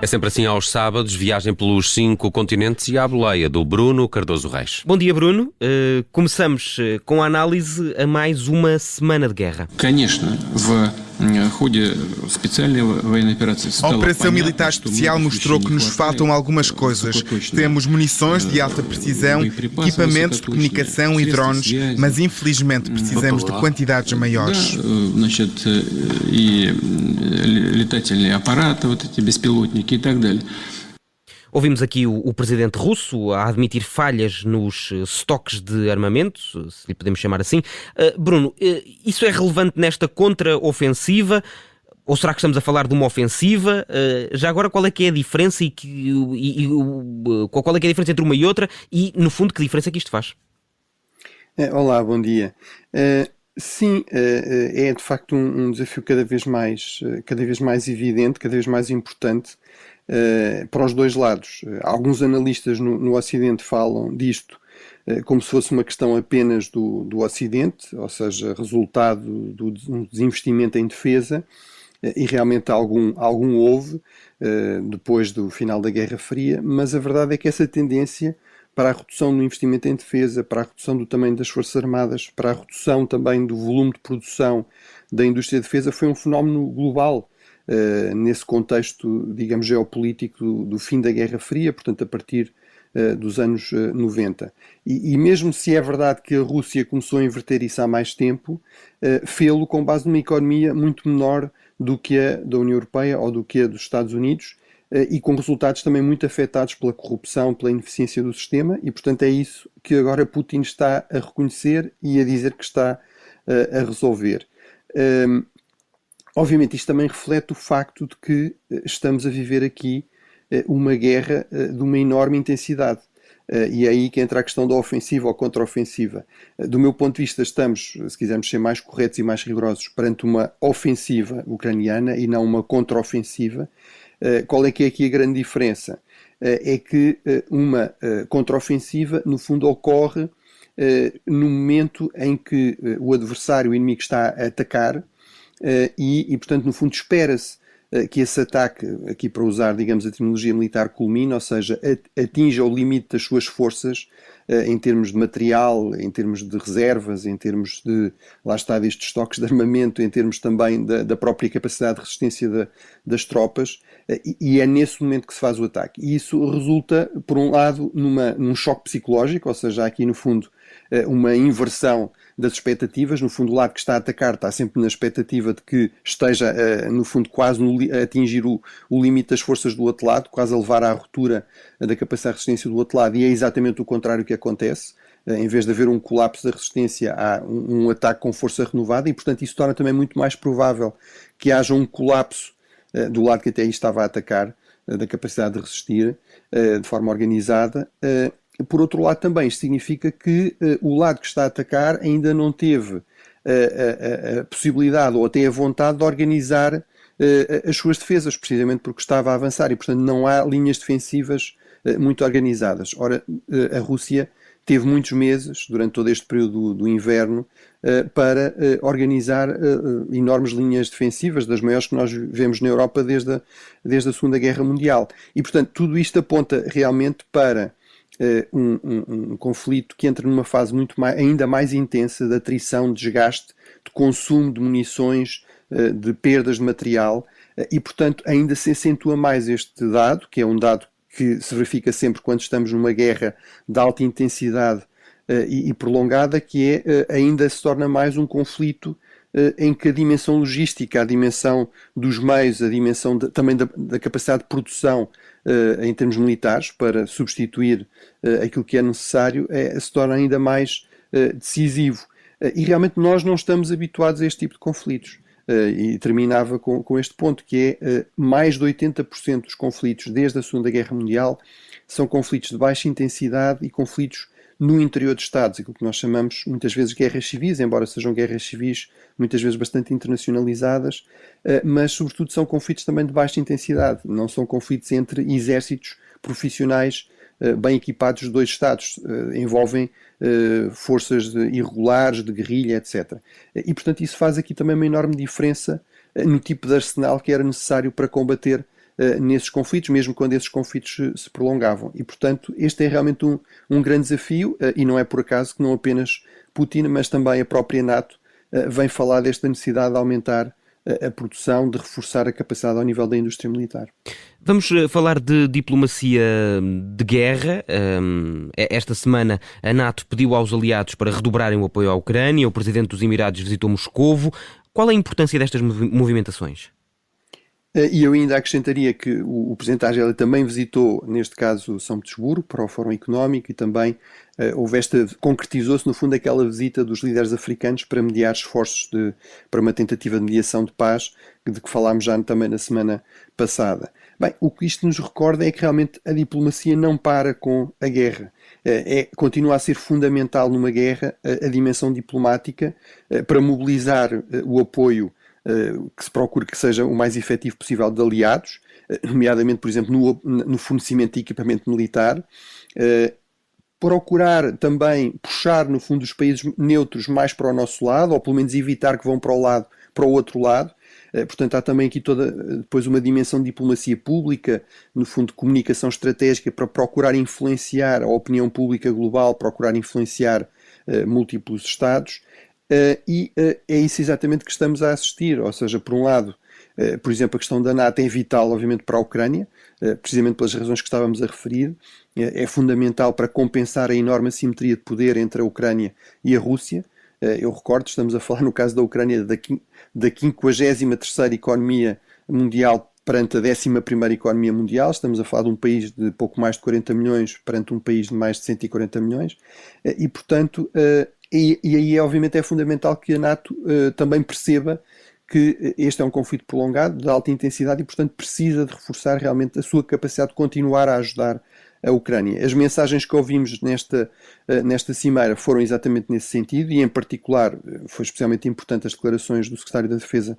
É sempre assim aos sábados, viagem pelos 5 continentes e à boleia do Bruno Cardoso Reis. Bom dia, Bruno. Começamos com a análise a mais uma semana de guerra. A operação militar especial mostrou que nos faltam algumas coisas. Temos munições de alta precisão, equipamentos de comunicação e drones, mas infelizmente precisamos de quantidades maiores. Ouvimos aqui o presidente russo a admitir falhas nos estoques de armamento, se lhe podemos chamar assim. Bruno, isso é relevante nesta contra-ofensiva? Ou será que estamos a falar de uma ofensiva? Já agora, qual é que é a diferença qual é que é a diferença entre uma e outra e, no fundo, que diferença é que isto faz? Olá, bom dia. Sim, é de facto um desafio cada vez mais evidente, cada vez mais importante para os dois lados. Alguns analistas no Ocidente falam disto como se fosse uma questão apenas do Ocidente, ou seja, resultado do desinvestimento em defesa, e realmente algum houve depois do final da Guerra Fria, mas a verdade é que essa tendência para a redução do investimento em defesa, para a redução do tamanho das Forças Armadas, para a redução também do volume de produção da indústria de defesa foi um fenómeno global nesse contexto, digamos, geopolítico do fim da Guerra Fria, portanto a partir dos anos 90. E mesmo se é verdade que a Rússia começou a inverter isso há mais tempo, fê-lo com base numa economia muito menor do que a da União Europeia ou do que a dos Estados Unidos, e com resultados também muito afetados pela corrupção, pela ineficiência do sistema, e portanto é isso que agora Putin está a reconhecer e a dizer que está a resolver. Obviamente isto também reflete o facto de que estamos a viver aqui uma guerra de uma enorme intensidade. E é aí que entra a questão da ofensiva ou contra-ofensiva. Do meu ponto de vista, estamos, se quisermos ser mais corretos e mais rigorosos, perante uma ofensiva ucraniana e não uma contra-ofensiva. Qual é que é aqui a grande diferença? É que uma contra-ofensiva, no fundo, ocorre no momento em que o adversário, o inimigo, está a atacar e portanto, no fundo, espera-se que esse ataque, aqui para usar, digamos, a terminologia militar, culmine, ou seja, atinja o limite das suas forças em termos de material, em termos de reservas, em termos de, lá está, destes estoques de armamento, em termos também da própria capacidade de resistência das tropas, e é nesse momento que se faz o ataque. E isso resulta, por um lado, num choque psicológico, ou seja, há aqui no fundo uma inversão das expectativas. No fundo, o lado que está a atacar está sempre na expectativa de que esteja, no fundo, quase a atingir o limite das forças do outro lado, quase a levar à ruptura da capacidade de resistência do outro lado, e é exatamente o contrário que acontece. Em vez de haver um colapso da resistência, há um ataque com força renovada, e portanto isso torna também muito mais provável que haja um colapso do lado que até aí estava a atacar, da capacidade de resistir de forma organizada. Por outro lado também, isto significa que o lado que está a atacar ainda não teve a possibilidade ou até a vontade de organizar as suas defesas, precisamente porque estava a avançar, e portanto não há linhas defensivas muito organizadas. Ora, a Rússia teve muitos meses, durante todo este período do inverno, para organizar enormes linhas defensivas, das maiores que nós vemos na Europa desde a Segunda Guerra Mundial. E portanto tudo isto aponta realmente para um conflito que entra numa fase ainda mais intensa de atrição, de desgaste, de consumo de munições, de perdas de material, e portanto ainda se acentua mais este dado, que é um dado que se verifica sempre quando estamos numa guerra de alta intensidade e prolongada, que é ainda se torna mais um conflito em que a dimensão logística, a dimensão dos meios, a dimensão também da capacidade de produção em termos militares para substituir aquilo que é necessário se torna ainda mais decisivo. E realmente nós não estamos habituados a este tipo de conflitos. E terminava com este ponto, que é mais de 80% dos conflitos desde a Segunda Guerra Mundial são conflitos de baixa intensidade e conflitos no interior de Estados, aquilo que nós chamamos muitas vezes guerras civis, embora sejam guerras civis muitas vezes bastante internacionalizadas, mas sobretudo são conflitos também de baixa intensidade, não são conflitos entre exércitos profissionais bem equipados de dois Estados, envolvem forças irregulares, de guerrilha, etc. E portanto isso faz aqui também uma enorme diferença no tipo de arsenal que era necessário para combater nesses conflitos, mesmo quando esses conflitos se prolongavam. E, portanto, este é realmente um grande desafio, e não é por acaso que não apenas Putin, mas também a própria NATO vem falar desta necessidade de aumentar a produção, de reforçar a capacidade ao nível da indústria militar. Vamos falar de diplomacia de guerra. Esta semana a NATO pediu aos aliados para redobrarem o apoio à Ucrânia. O presidente dos Emirados visitou Moscovo. Qual é a importância destas movimentações? E eu ainda acrescentaria que o presidente da Argélia também visitou, neste caso, São Petersburgo, para o Fórum Económico, e também concretizou-se, no fundo, aquela visita dos líderes africanos para mediar esforços para uma tentativa de mediação de paz, de que falámos já também na semana passada. Bem, o que isto nos recorda é que realmente a diplomacia não para com a guerra. Continua a ser fundamental numa guerra a dimensão diplomática para mobilizar o apoio que se procure que seja o mais efetivo possível de aliados, nomeadamente, por exemplo, no fornecimento de equipamento militar, procurar também puxar, no fundo, os países neutros mais para o nosso lado, ou pelo menos evitar que vão para o outro lado. Portanto, há também aqui depois uma dimensão de diplomacia pública, no fundo, de comunicação estratégica, para procurar influenciar a opinião pública global, procurar influenciar múltiplos Estados. E é isso exatamente que estamos a assistir, ou seja, por um lado, por exemplo, a questão da NATO é vital, obviamente, para a Ucrânia, precisamente pelas razões que estávamos a referir, é fundamental para compensar a enorme assimetria de poder entre a Ucrânia e a Rússia. Eu recordo, estamos a falar no caso da Ucrânia da 53ª economia mundial perante a 11ª economia mundial, estamos a falar de um país de pouco mais de 40 milhões perante um país de mais de 140 milhões, e portanto... E aí, obviamente, é fundamental que a NATO também perceba que este é um conflito prolongado, de alta intensidade, e, portanto, precisa de reforçar realmente a sua capacidade de continuar a ajudar a Ucrânia. As mensagens que ouvimos nesta cimeira foram exatamente nesse sentido, e, em particular, foi especialmente importante as declarações do secretário da Defesa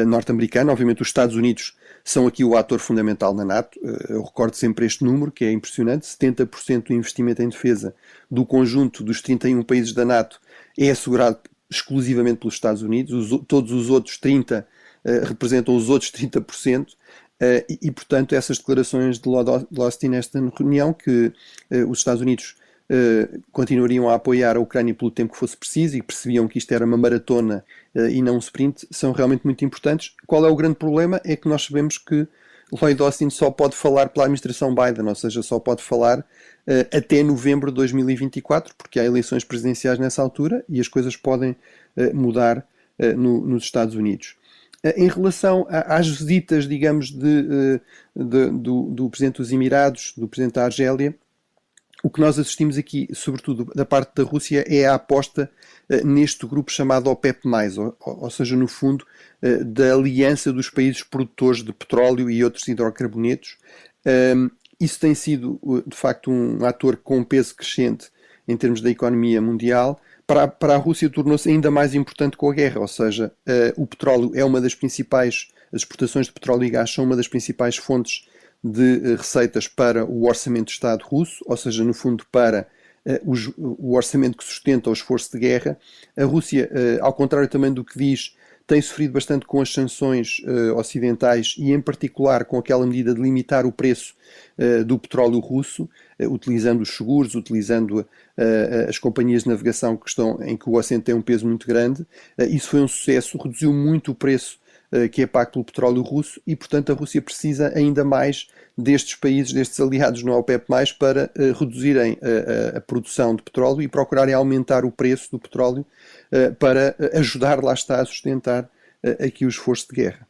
norte-americano. Obviamente, os Estados Unidos são aqui o ator fundamental na NATO. Eu recordo sempre este número, que é impressionante: 70% do investimento em defesa do conjunto dos 31 países da NATO é assegurado exclusivamente pelos Estados Unidos. Todos os outros 30% representam os outros 30%. E, portanto, essas declarações de Lord Austin nesta reunião, que os Estados Unidos continuariam a apoiar a Ucrânia pelo tempo que fosse preciso, e percebiam que isto era uma maratona e não um sprint, são realmente muito importantes. Qual é o grande problema? É que nós sabemos que Lloyd Austin só pode falar pela administração Biden, ou seja, só pode falar até novembro de 2024, porque há eleições presidenciais nessa altura e as coisas podem mudar nos Estados Unidos. Em relação às visitas, digamos, do Presidente dos Emirados, do Presidente da Argélia, o que nós assistimos aqui, sobretudo da parte da Rússia, é a aposta neste grupo chamado OPEP+, ou seja, no fundo, da aliança dos países produtores de petróleo e outros hidrocarbonetos. Isso tem sido, de facto, um ator com um peso crescente em termos da economia mundial. Para a Rússia tornou-se ainda mais importante com a guerra, ou seja, o petróleo é uma das principais, as exportações de petróleo e gás são uma das principais fontes de receitas para o orçamento de Estado russo, ou seja, no fundo para o orçamento que sustenta o esforço de guerra. A Rússia, ao contrário também do que diz, tem sofrido bastante com as sanções ocidentais e, em particular, com aquela medida de limitar o preço do petróleo russo, utilizando os seguros, utilizando as companhias de navegação em que o Ocidente tem um peso muito grande. Isso foi um sucesso, reduziu muito o preço que é pago pelo petróleo russo, e, portanto, a Rússia precisa ainda mais destes países, destes aliados no OPEP+, para reduzirem a produção de petróleo e procurarem aumentar o preço do petróleo para ajudar, lá está, a sustentar aqui o esforço de guerra.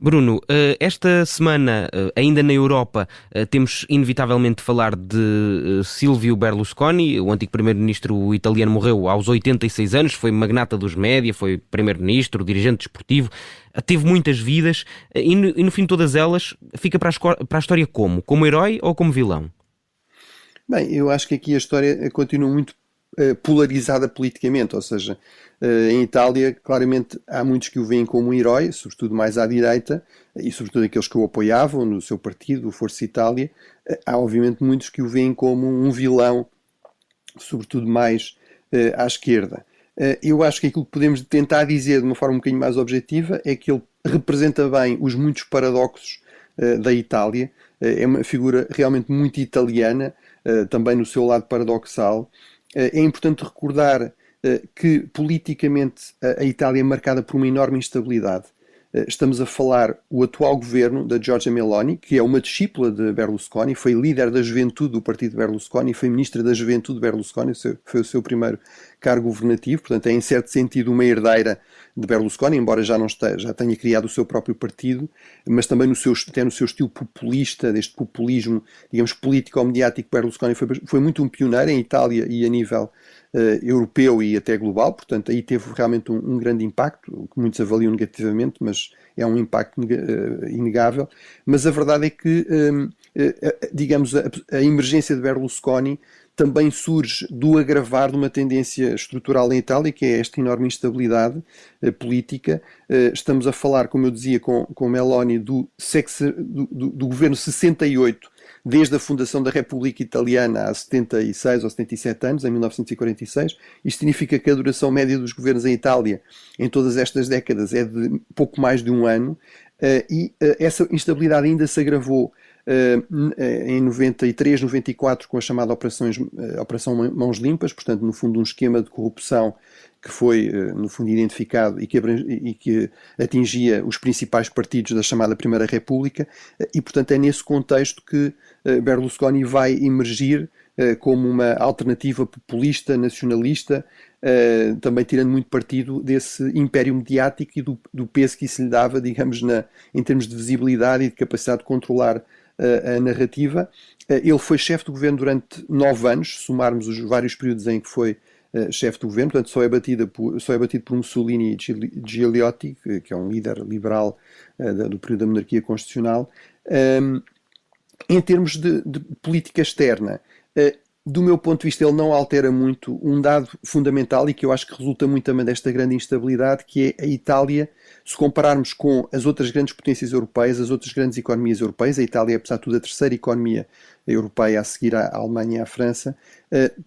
Bruno, esta semana, ainda na Europa, temos inevitavelmente de falar de Silvio Berlusconi. O antigo primeiro-ministro italiano morreu aos 86 anos, foi magnata dos média, foi primeiro-ministro, dirigente desportivo, teve muitas vidas e no fim de todas elas fica para a história como? Como herói ou como vilão? Bem, eu acho que aqui a história continua muito polarizada politicamente, ou seja, em Itália claramente há muitos que o veem como um herói, sobretudo mais à direita, e sobretudo aqueles que o apoiavam no seu partido, o Força Itália. Há obviamente muitos que o veem como um vilão, sobretudo mais à esquerda. Eu acho que aquilo que podemos tentar dizer de uma forma um bocadinho mais objetiva é que ele representa bem os muitos paradoxos da Itália. É uma figura realmente muito italiana, também no seu lado paradoxal. É importante recordar que politicamente a Itália é marcada por uma enorme instabilidade. Estamos a falar o atual governo da Giorgia Meloni, que é uma discípula de Berlusconi, foi líder da juventude do partido Berlusconi, foi ministra da juventude de Berlusconi, foi o seu primeiro cargo governativo, portanto é em certo sentido uma herdeira de Berlusconi, embora já tenha criado o seu próprio partido, mas também até no seu estilo populista, deste populismo, digamos, político-mediático. Berlusconi foi muito um pioneiro em Itália e a nível europeu e até global, portanto aí teve realmente um grande impacto, que muitos avaliam negativamente, mas é um impacto inegável. Mas a verdade é que, digamos, a emergência de Berlusconi também surge do agravar de uma tendência estrutural em Itália, que é esta enorme instabilidade política. Estamos a falar, como eu dizia, com Meloni, do governo 68, desde a fundação da República Italiana há 76 ou 77 anos, em 1946. Isto significa que a duração média dos governos em Itália em todas estas décadas é de pouco mais de um ano, e essa instabilidade ainda se agravou em 93, 94, com a chamada Operação Mãos Limpas, portanto, no fundo, um esquema de corrupção que foi, no fundo, identificado e que atingia os principais partidos da chamada Primeira República, e, portanto, é nesse contexto que Berlusconi vai emergir como uma alternativa populista, nacionalista, também tirando muito partido desse império mediático e do peso que isso lhe dava, digamos, em termos de visibilidade e de capacidade de controlar a narrativa. Ele foi chefe de governo durante 9 anos, se somarmos os vários períodos em que foi chefe de governo, portanto só é batido por Mussolini e Gigliotti, que é um líder liberal do período da monarquia constitucional. Em termos de política externa, do meu ponto de vista, ele não altera muito um dado fundamental e que eu acho que resulta muito também desta grande instabilidade, que é a Itália. Se compararmos com as outras grandes potências europeias, as outras grandes economias europeias, a Itália é, apesar de tudo, a terceira economia europeia a seguir à Alemanha e à França,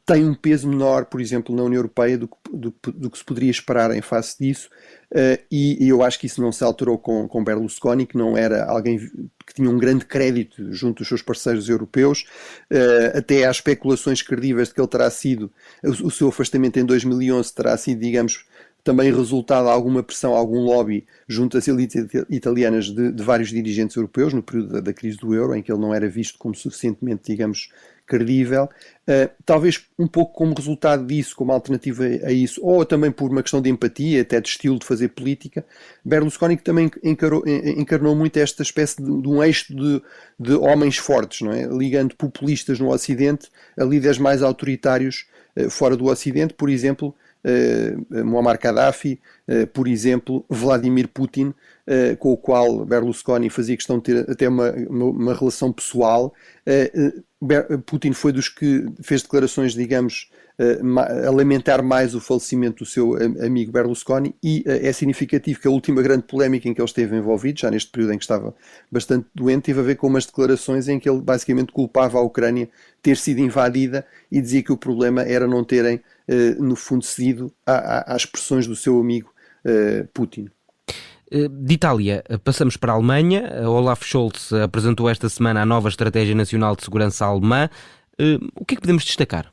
tem um peso menor, por exemplo, na União Europeia do que se poderia esperar em face disso, e eu acho que isso não se alterou com Berlusconi, que não era alguém que tinha um grande crédito junto dos seus parceiros europeus. Até há especulações credíveis de que ele terá sido, o seu afastamento em 2011 terá sido, digamos, também resultado de alguma pressão, algum lobby junto às elites italianas de vários dirigentes europeus no período da crise do euro, em que ele não era visto como suficientemente, digamos, credível. Talvez um pouco como resultado disso, como alternativa a isso, ou também por uma questão de empatia, até de estilo de fazer política, Berlusconi que também encarnou muito esta espécie de um eixo de homens fortes, não é? Ligando populistas no Ocidente a líderes mais autoritários fora do Ocidente, por exemplo, Muammar Gaddafi, por exemplo, Vladimir Putin, com o qual Berlusconi fazia questão de ter até uma relação pessoal. Putin foi dos que fez declarações, digamos, a lamentar mais o falecimento do seu amigo Berlusconi, e é significativo que a última grande polémica em que ele esteve envolvido, já neste período em que estava bastante doente, teve a ver com umas declarações em que ele basicamente culpava a Ucrânia ter sido invadida e dizia que o problema era não terem, no fundo, cedido às pressões do seu amigo Putin. De Itália, passamos para a Alemanha. Olaf Scholz apresentou esta semana a nova Estratégia Nacional de Segurança alemã. O que é que podemos destacar?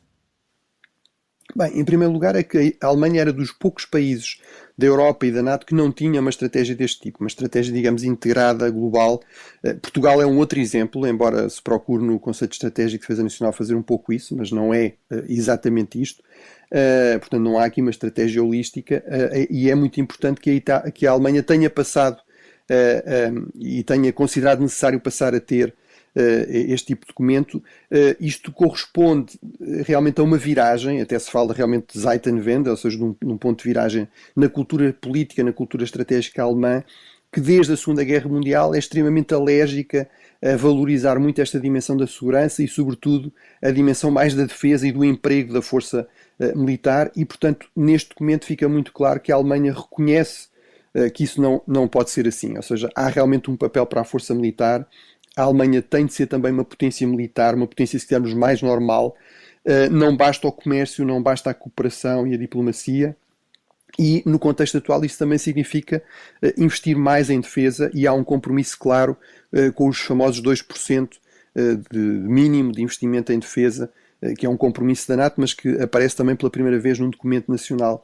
Bem, em primeiro lugar é que a Alemanha era dos poucos países da Europa e da NATO que não tinha uma estratégia deste tipo, uma estratégia, digamos, integrada, global. Portugal é um outro exemplo, embora se procure no Conceito Estratégico de Defesa Nacional fazer um pouco isso, mas não é exatamente isto. Portanto, não há aqui uma estratégia holística, e é muito importante que a Alemanha tenha passado e tenha considerado necessário passar a ter este tipo de documento. Isto corresponde realmente a uma viragem, até se fala realmente de Zeitenwende, ou seja, de um ponto de viragem na cultura política, na cultura estratégica alemã, que desde a Segunda Guerra Mundial é extremamente alérgica a valorizar muito esta dimensão da segurança e, sobretudo, a dimensão mais da defesa e do emprego da força militar, e, portanto, neste documento fica muito claro que a Alemanha reconhece que isso não pode ser assim, ou seja, há realmente um papel para a força militar. A Alemanha tem de ser também uma potência militar, uma potência, se quisermos, mais normal. Não basta o comércio, não basta a cooperação e a diplomacia. E, no contexto atual, isso também significa investir mais em defesa, e há um compromisso claro com os famosos 2% de mínimo de investimento em defesa, que é um compromisso da NATO, mas que aparece também pela primeira vez num documento nacional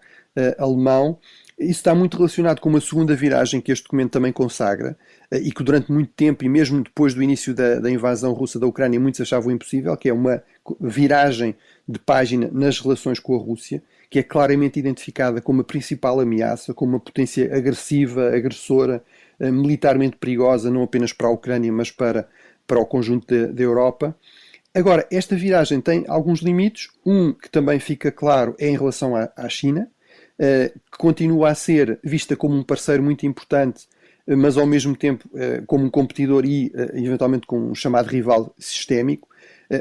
alemão. Isso está muito relacionado com uma segunda viragem que este documento também consagra, e que durante muito tempo, e mesmo depois do início da invasão russa da Ucrânia, muitos achavam impossível, que é uma viragem de página nas relações com a Rússia, que é claramente identificada como a principal ameaça, como uma potência agressiva, agressora, militarmente perigosa, não apenas para a Ucrânia, mas para o conjunto da Europa. Agora, esta viragem tem alguns limites. Um que também fica claro é em relação à China, que continua a ser vista como um parceiro muito importante, mas ao mesmo tempo como um competidor e eventualmente como um chamado rival sistémico.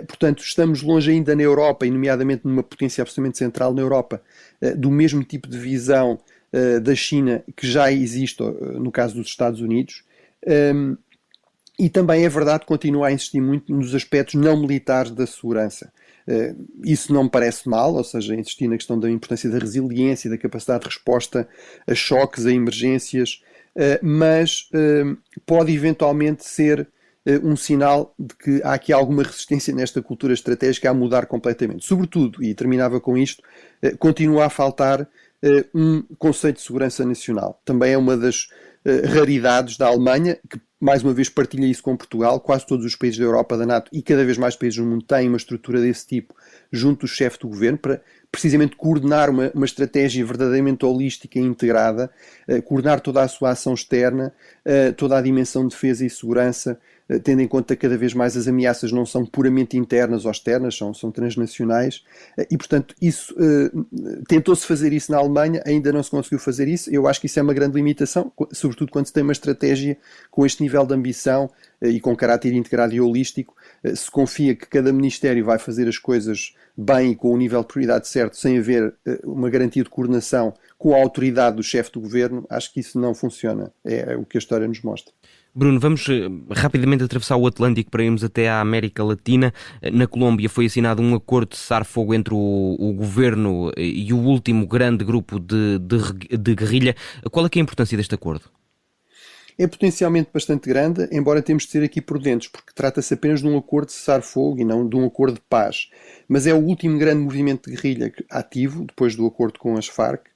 Portanto, estamos longe ainda na Europa, e nomeadamente numa potência absolutamente central na Europa, do mesmo tipo de visão da China que já existe no caso dos Estados Unidos. E também é verdade que continua a insistir muito nos aspectos não militares da segurança. Isso não me parece mal, ou seja, insistir na questão da importância da resiliência, da capacidade de resposta a choques, a emergências, mas pode eventualmente ser um sinal de que há aqui alguma resistência nesta cultura estratégica a mudar completamente. Sobretudo, e terminava com isto, continua a faltar um conceito de segurança nacional. Também é uma das raridades da Alemanha, que mais uma vez partilha isso com Portugal. Quase todos os países da Europa, da NATO e cada vez mais países do mundo têm uma estrutura desse tipo junto do chefe do governo para precisamente coordenar uma estratégia verdadeiramente holística e integrada, coordenar toda a sua ação externa, toda a dimensão de defesa e segurança, tendo em conta que cada vez mais as ameaças não são puramente internas ou externas, são transnacionais, e portanto isso tentou-se fazer isso na Alemanha, ainda não se conseguiu fazer isso. Eu acho que isso é uma grande limitação, sobretudo quando se tem uma estratégia com este nível de ambição e com caráter integrado e holístico. Se confia que cada ministério vai fazer as coisas bem e com o nível de prioridade certo, sem haver uma garantia de coordenação com a autoridade do chefe do governo, acho que isso não funciona. É o que a história nos mostra. Bruno, vamos rapidamente atravessar o Atlântico para irmos até à América Latina. Na Colômbia foi assinado um acordo de cessar-fogo entre o governo e o último grande grupo de guerrilha. Qual é que é a importância deste acordo? É potencialmente bastante grande, embora temos de ser aqui prudentes, porque trata-se apenas de um acordo de cessar-fogo e não de um acordo de paz. Mas é o último grande movimento de guerrilha ativo, depois do acordo com as Farc,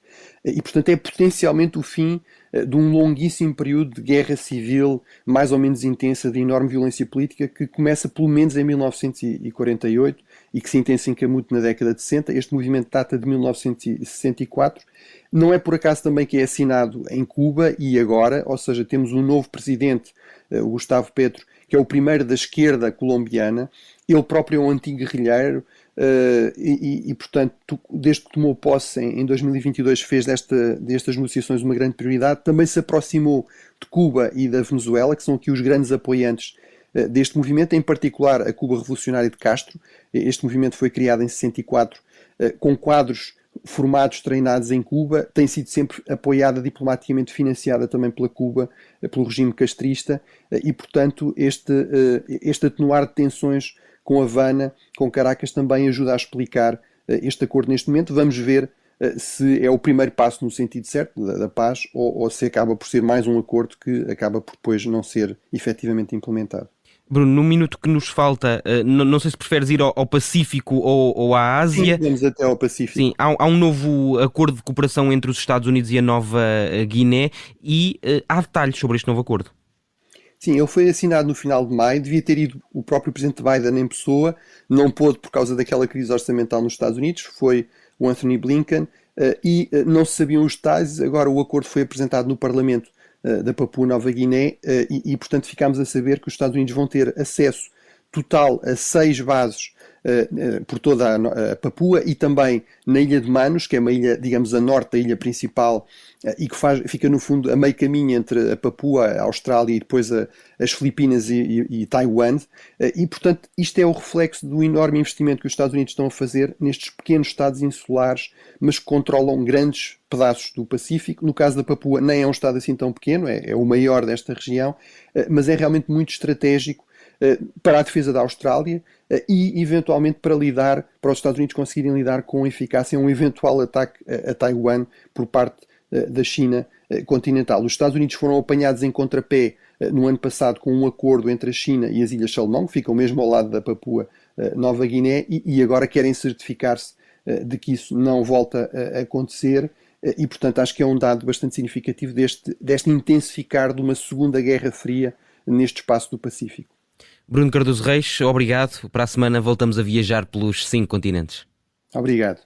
e portanto é potencialmente o fim de um longuíssimo período de guerra civil mais ou menos intensa, de enorme violência política, que começa pelo menos em 1948 e que se intensifica muito na década de 60. Este movimento data de 1964. Não é por acaso também que é assinado em Cuba e agora, ou seja, temos um novo presidente, o Gustavo Petro, que é o primeiro da esquerda colombiana. Ele próprio é um antigo guerrilheiro e portanto, desde que tomou posse em 2022, fez destas negociações uma grande prioridade. Também se aproximou de Cuba e da Venezuela, que são aqui os grandes apoiantes deste movimento, em particular a Cuba Revolucionária de Castro. Este movimento foi criado em 64 com quadros formados, treinados em Cuba, tem sido sempre apoiada diplomaticamente, financiada também pela Cuba, pelo regime castrista, e portanto este atenuar de tensões com Havana, com Caracas, também ajuda a explicar este acordo neste momento. Vamos ver se é o primeiro passo no sentido certo da paz, ou se acaba por ser mais um acordo que acaba por depois não ser efetivamente implementado. Bruno, no minuto que nos falta, não sei se preferes ir ao Pacífico ou à Ásia. Sim, vamos até ao Pacífico. Sim, há um novo acordo de cooperação entre os Estados Unidos e a Nova Guiné e há detalhes sobre este novo acordo. Sim, ele foi assinado no final de maio, devia ter ido o próprio presidente Biden em pessoa, não pôde por causa daquela crise orçamental nos Estados Unidos, foi o Anthony Blinken, e não se sabiam os detalhes. Agora o acordo foi apresentado no Parlamento da Papua Nova Guiné e portanto ficámos a saber que os Estados Unidos vão ter acesso total a 6 bases por toda a Papua e também na Ilha de Manus, que é uma ilha, digamos, a norte da ilha principal e que fica no fundo a meio caminho entre a Papua, a Austrália e depois as Filipinas e Taiwan. E portanto isto é o reflexo do enorme investimento que os Estados Unidos estão a fazer nestes pequenos estados insulares, mas que controlam grandes pedaços do Pacífico. No caso da Papua nem é um estado assim tão pequeno, é o maior desta região, mas é realmente muito estratégico para a defesa da Austrália e, eventualmente, para os Estados Unidos conseguirem lidar com eficácia um eventual ataque a Taiwan por parte da China continental. Os Estados Unidos foram apanhados em contrapé no ano passado com um acordo entre a China e as Ilhas Salomão, que ficam mesmo ao lado da Papua Nova Guiné, e agora querem certificar-se de que isso não volta a acontecer. E, portanto, acho que é um dado bastante significativo deste intensificar de uma segunda Guerra Fria neste espaço do Pacífico. Bruno Cardoso Reis, obrigado. Para a semana voltamos a viajar pelos 5 continentes. Obrigado.